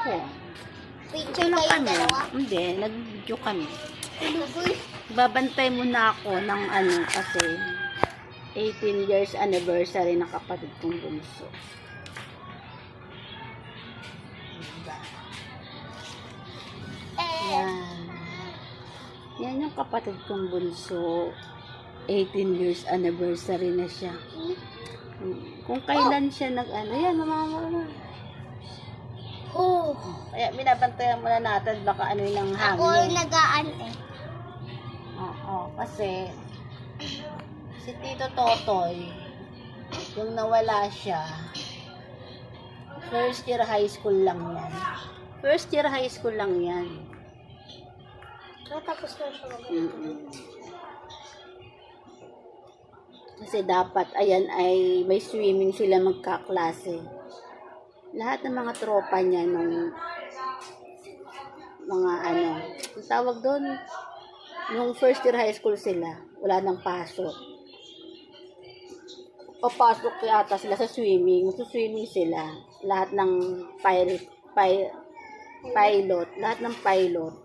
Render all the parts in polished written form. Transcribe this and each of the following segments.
ako. Picture Tulong kayo kami. dalawa. Hindi, nag-video kami. Lugoy. Babantay muna ako ng kasi 18 years anniversary ng kapatid kong bunso. Yan. Yan yung kapatid kong bunso. 18 years anniversary na siya. Kung kailan siya yan, mama. Oh. Kaya binabantayan muna natin baka ano yung hangin. Ako nagaan eh. Oo, kasi si Tito Totoy, yung nawala siya, first year high school lang yan. First year high school lang yan. Tapos na siya Kasi dapat, ayan ay may swimming sila magkaklase. Lahat ng mga tropa niya nung mga ang tawag doon, nung first year high school sila, wala nang pasok. Papasok yata sila sa swimming, swimming sila. Lahat ng pilot, lahat ng pilot,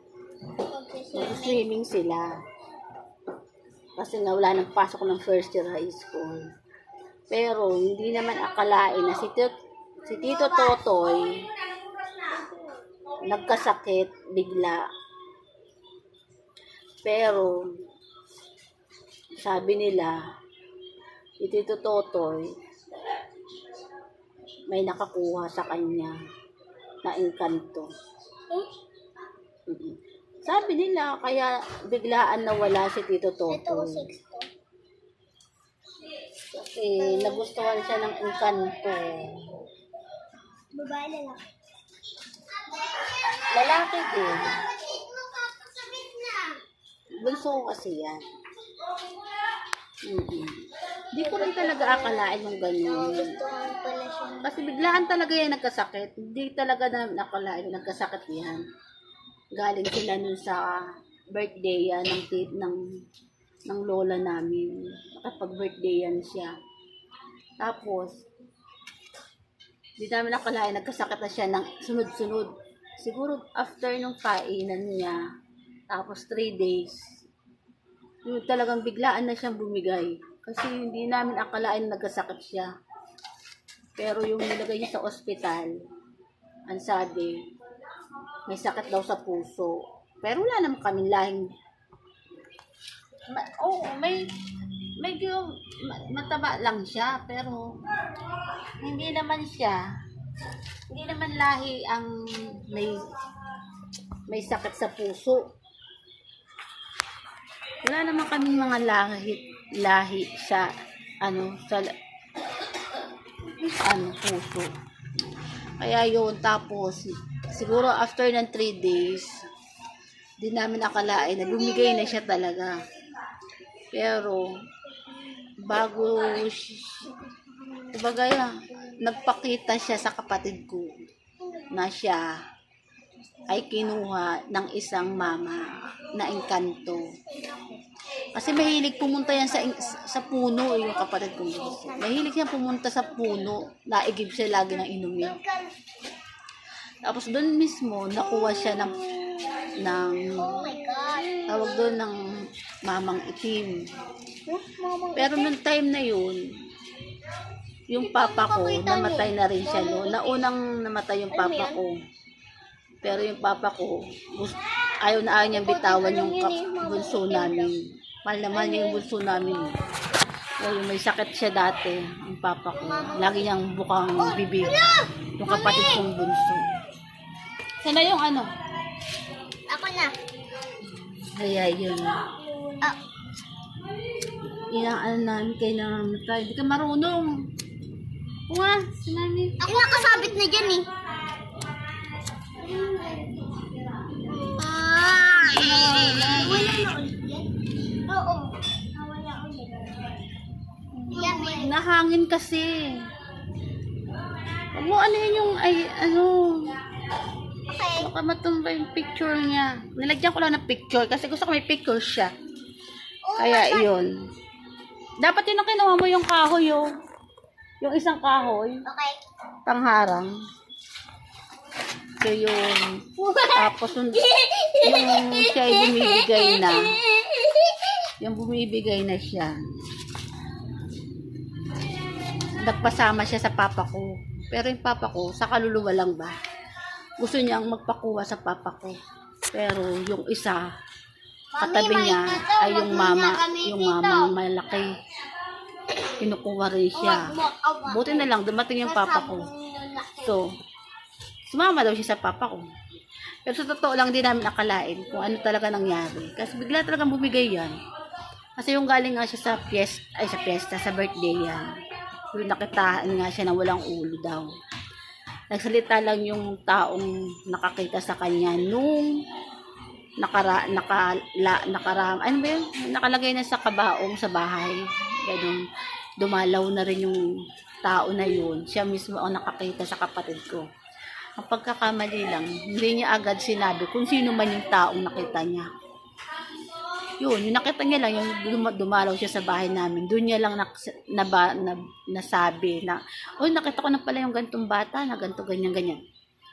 swimming sila. Kasi nga wala nang pasok ng first year high school. Pero hindi naman akalain na si Tito Totoy nagkasakit bigla. Pero sabi nila si Tito Totoy may nakakuha sa kanya na engkanto. Sabi nila kaya biglaan nawala si Tito Ito Totoy. 6 to. Kasi nagustuhan siya ng engkanto. Babae lalaki. Lalaki din. Bunso kasi yan. Di ko rin talaga akalain yung ganun. Gustuhan pala siya. Kasi biglaan talaga yan nagkasakit. Hindi talaga na nakalain yung nagkasakit yan. Galing sila nun sa birthday yan ng lola namin. Nakapag-birthday yan siya. Tapos, di namin nakalain, nagkasakit na siya ng sunod-sunod. Siguro after nung kainan niya, tapos 3 days, yung talagang biglaan na siyang bumigay. Kasi hindi namin akalain nagkasakit siya. Pero yung nilagay niya sa ospital, ang sabi, may sakit daw sa puso. Pero wala naman kaming lahing medyo mataba lang siya, pero hindi naman lahi ang may sakit sa puso. Wala naman kaming mga lahi sa puso. Kaya yun, tapos siguro after ng 3 days, di namin akalain na bumigay na siya talaga. Pero bago nagpakita siya sa kapatid ko na siya ay kinuha ng isang mama na engkanto. Kasi mahilig pumunta yan sa puno, yung kapatid ko. Mahilig siya pumunta sa puno, naigib siya lagi ng inumin. Tapos doon mismo nakuha siya ng Oh my God. tawag doon ng mamang itim. Pero nung time na yun, yung papa ko, namatay na rin siya noon. Naunang namatay yung papa ko. Pero yung papa ko, ayaw na ayaw niyang bitawan yung bunso namin. Mahal naman niya yung bunso namin. Yung may sakit siya dati, yung papa ko. Lagi niyang bukang bibig. Yung kapatid kong bunso. Sana yung Ako na. Kaya yun. Inaan namin kayo na namatay. Hindi ka marunong. Nga, sinabi. Ako nakasabit na dyan eh. Nawala na ulit yan? Oo. Nawala ulit. Yan eh. Nahangin kasi. Huwag mo yung Okay. baka matumba yung picture niya. Nilagyan ko lang ng picture kasi gusto ko may picture siya. Kaya yun. Dapat yun ang kinuha mo yung kahoy yung isang kahoy. Okay. Pangharang. So yun, tapos yung siya ay bumibigay na siya. Nagpasama siya sa papa ko. Pero yung papa ko, sa kaluluwa lang ba? Gusto niyang magpakuha sa papa ko. Pero yung isa, katabi niya ay yung mamang malaki. Kinukuha rin siya. Buti na lang, dumating yung papa ko. So, sumama daw siya sa papa ko. Pero sa totoo lang, di namin akalain kung ano talaga nangyari. Kasi bigla talagang bumigay yan. Kasi yung galing nga siya sa fiesta, sa birthday yan. Yung nakitaan nga siya na walang ulo daw. Nagsalita lang yung taong nakakita sa kanya nung nakalagay na sa kabaong sa bahay. Ganun. Dumalaw na rin yung tao na yun. Siya mismo ang nakakita sa kapatid ko. Ang pagkakamali lang, hindi niya agad sinabi kung sino man yung taong nakita niya. Yun, yung nakita niya lang, yung dumalaw siya sa bahay namin, doon niya lang nasabi na, nakita ko na pala yung gantong bata, na ganto, ganyan.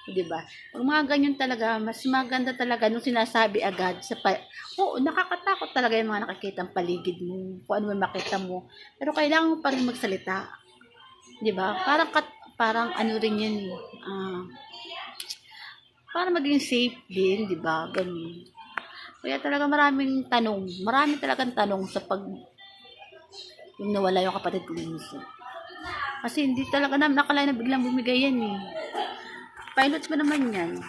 Diba? Ang mga ganyan talaga, mas maganda talaga nung sinasabi agad nakakatakot talaga yung mga nakikita ang paligid mo, kung ano may makita mo. Pero kailangan mo pa rin magsalita. Diba? Parang ano rin yan, para maging safe din, diba? Ganun. Kaya talaga marami talagang tanong sa yung nawala yung kapatid ko minsan. Kasi hindi talaga namin nakalain na biglang bumigay yan eh. Pilots ba naman yan?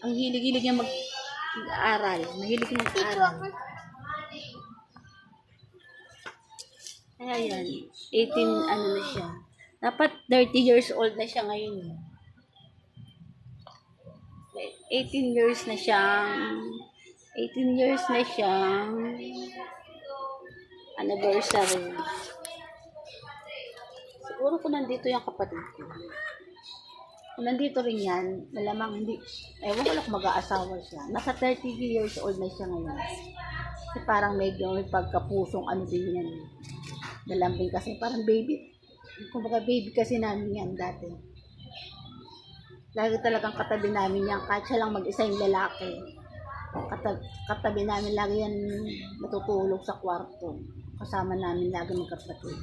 Ang hilig-hilig niya mag-aaral. Mahilig niya mag-aaral. Kaya yan, 18 ano na siya. Dapat 30 years old na siya ngayon. 18 years na siyang anniversary. Siguro kung nandito yung kapatid ko. Kung nandito rin yan, malamang hindi, ewan ko lang kung mag-aasawa siya. Nasa 30 years old na siya ngayon. Kasi parang medyo may pagkapusong ano din yan. Dalambing kasi parang baby. Kumbaga baby kasi namin yan dati. Lagi talagang katabi namin yan. Kahit siya lang mag-isa yung lalaki. Katabi namin lagi yan natutulog sa kwarto. Kasama namin lagi magkapatid.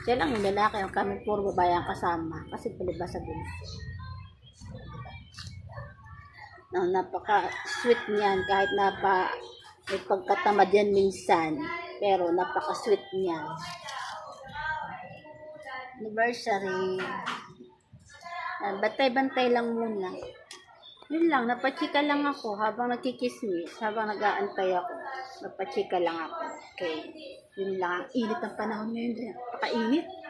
Siya lang yung lalaki. Kami puro babae ang kasama. Kasi palibasa din. Napaka-sweet niyan. Kahit may pagkatamad yan minsan. Pero napaka-sweet niyan. Anniversary. Bantay-bantay lang muna. Yun lang, napachika lang ako habang nakikismis, habang nag-aantay ako. Napachika lang ako. Okay. Yun lang. Init ang panahon ngayon. Pakainit.